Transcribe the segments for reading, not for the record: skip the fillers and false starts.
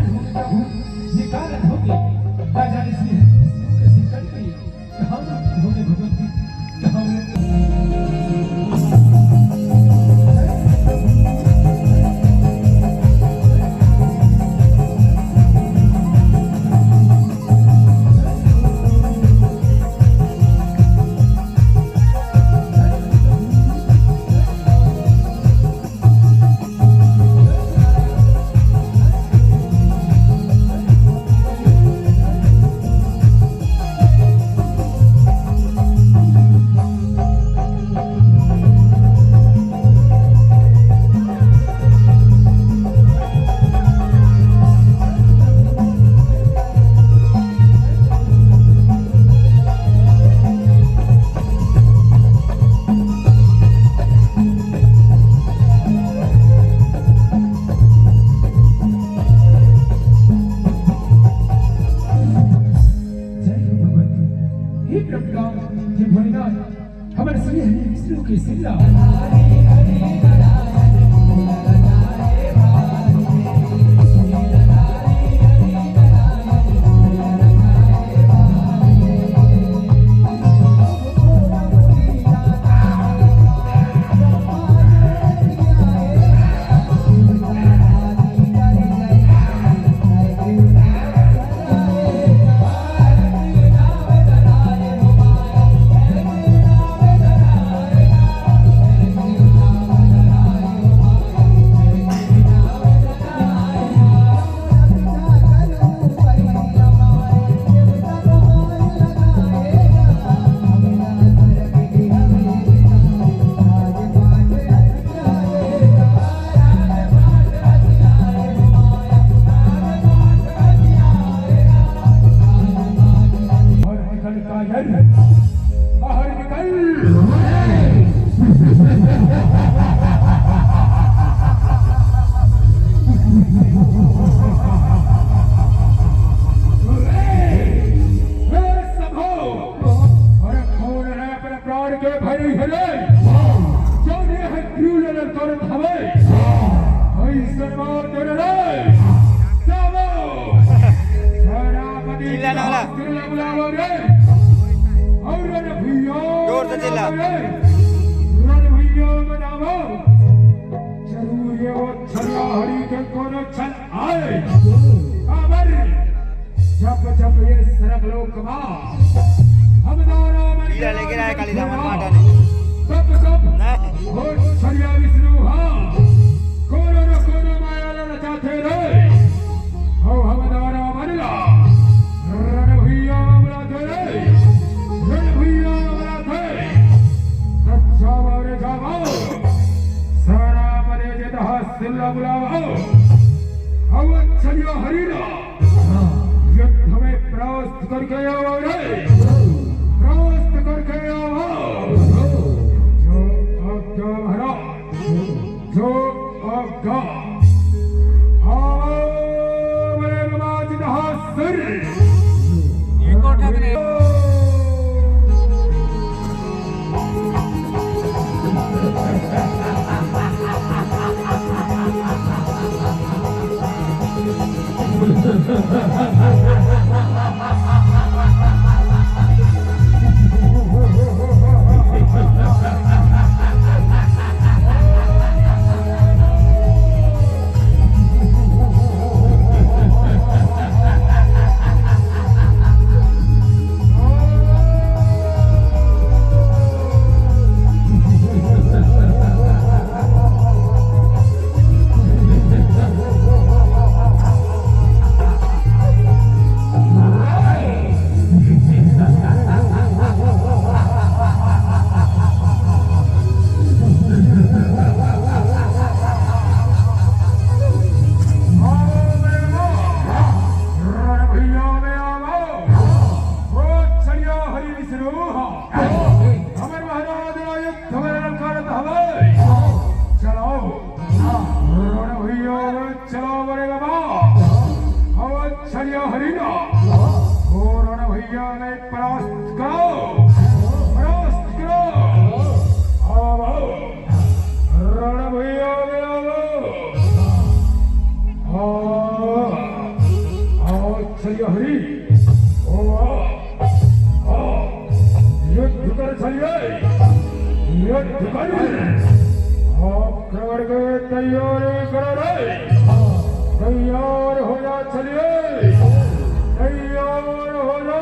कारण होंगे प्रभु, ये कारण होंगे राजा ने श्री विष्णु के सिर कट गई, कहाँ होंगे भगवती, कहाँ हमारे श्री विष्णु के सिला जब ये सरक लोक हम दोनों लेके आए काली दामन माता ने कब छरिया विष्णु कोनो न कोनो माया रचाते रे हो हम दोनों मनला रण भैया बुलाते रे रण भैया बुलाते अच्छा मारे जाओ सारा परे जदा सिल्ला बुलाओ हम छरिया हरिला युद्ध में प्रवस्थ करके आओ रे प्रवस्थ करके आओ जो आज्ञा भरा जो आज्ञा आओ मेरे बाबा दहासुर ये कोठा में चलिए हरी ओ युद्ध कर चलिए युद्ध कर आक्रमण के तैयारी करो रे तैयार हो जा चलिए तैयार हो जा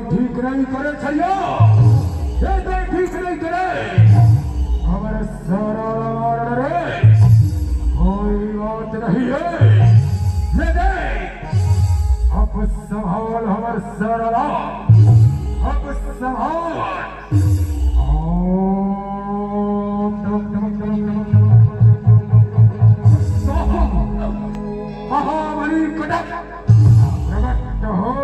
ठीक नहीं करे छैया ये तो ठीक नहीं करे हमारे सारा रे कोई बात नहीं है ले दे अब संभाल हमारे सारा अब संभाल ओम नमः नमः महाबली कटक प्रकट हो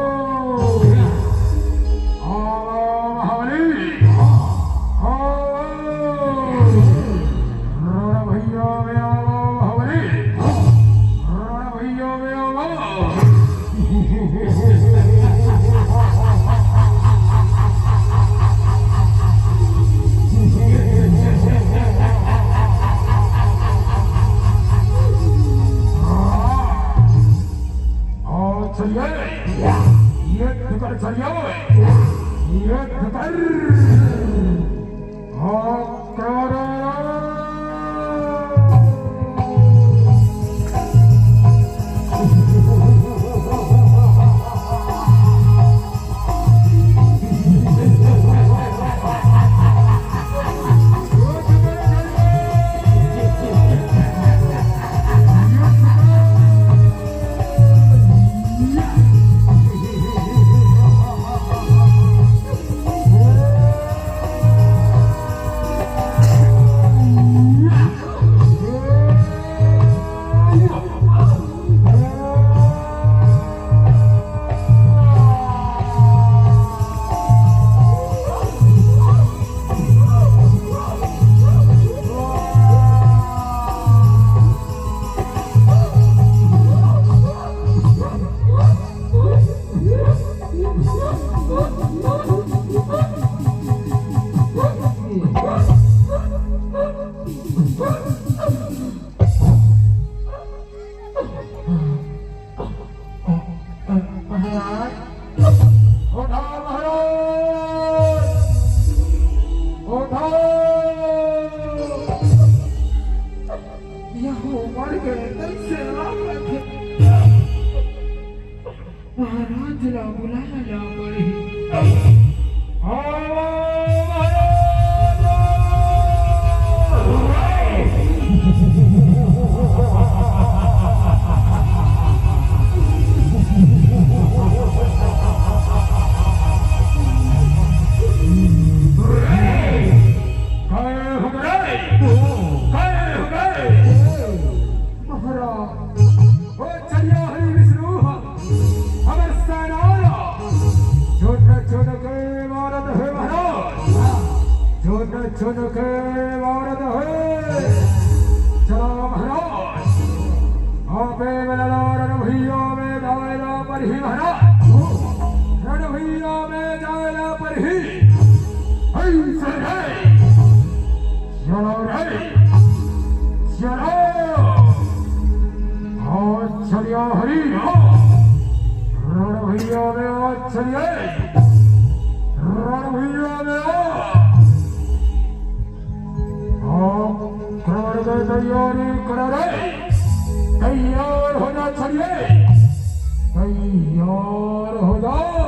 पर ही महाराज रण भैया में जाना पर ही ऐसे है चलो रे चलो और चलियो हरी रण भैया में आज चलिए रण भैया में कर दे तैयारी करो रे तैयार हो जा चलिए तैयार हो जाओ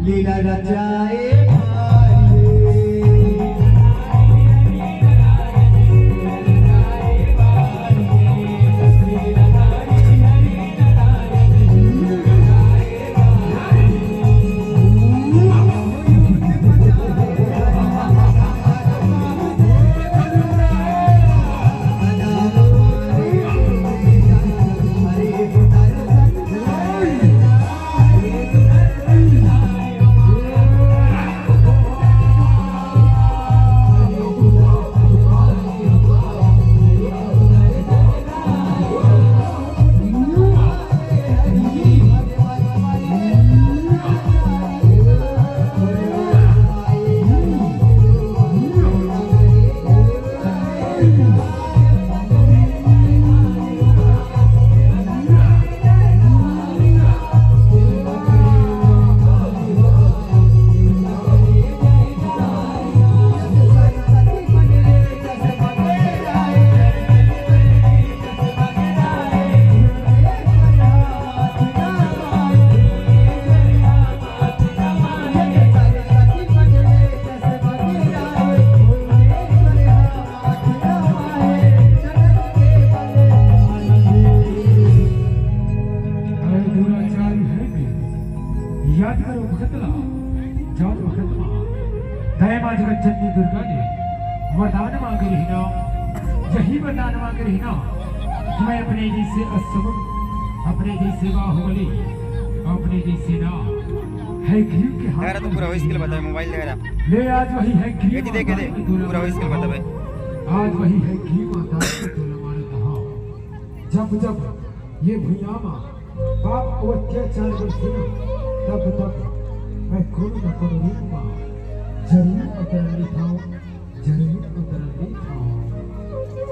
लीला रचाए याद करो भगतला जाओ भगतमा दया जगत दुर्गा ने वरदान मांगे रही ना यही वरदान मांगे रही ना कि मैं अपने जैसे असमम अपने जैसे बाहुबली अपने जैसे ना है घी के हाथ तो पूरा वॉइस के लिए बताए मोबाइल दे रहा ले आज वही है घी ये देख दे पूरा वॉइस के लिए बता भाई आज वही है घी माता की तुलना कहा जब जब ये भुयामा बाप को अत्याचार करती ना तब तक मैं खुद न करो रूपा जरूर उतरने था जरूर उतरने था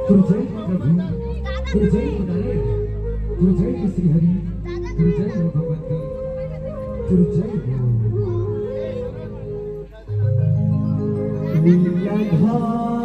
तुझे प्रभु तुझे उतरे तुझे श्री हरि तुझे भगवती तुझे लीला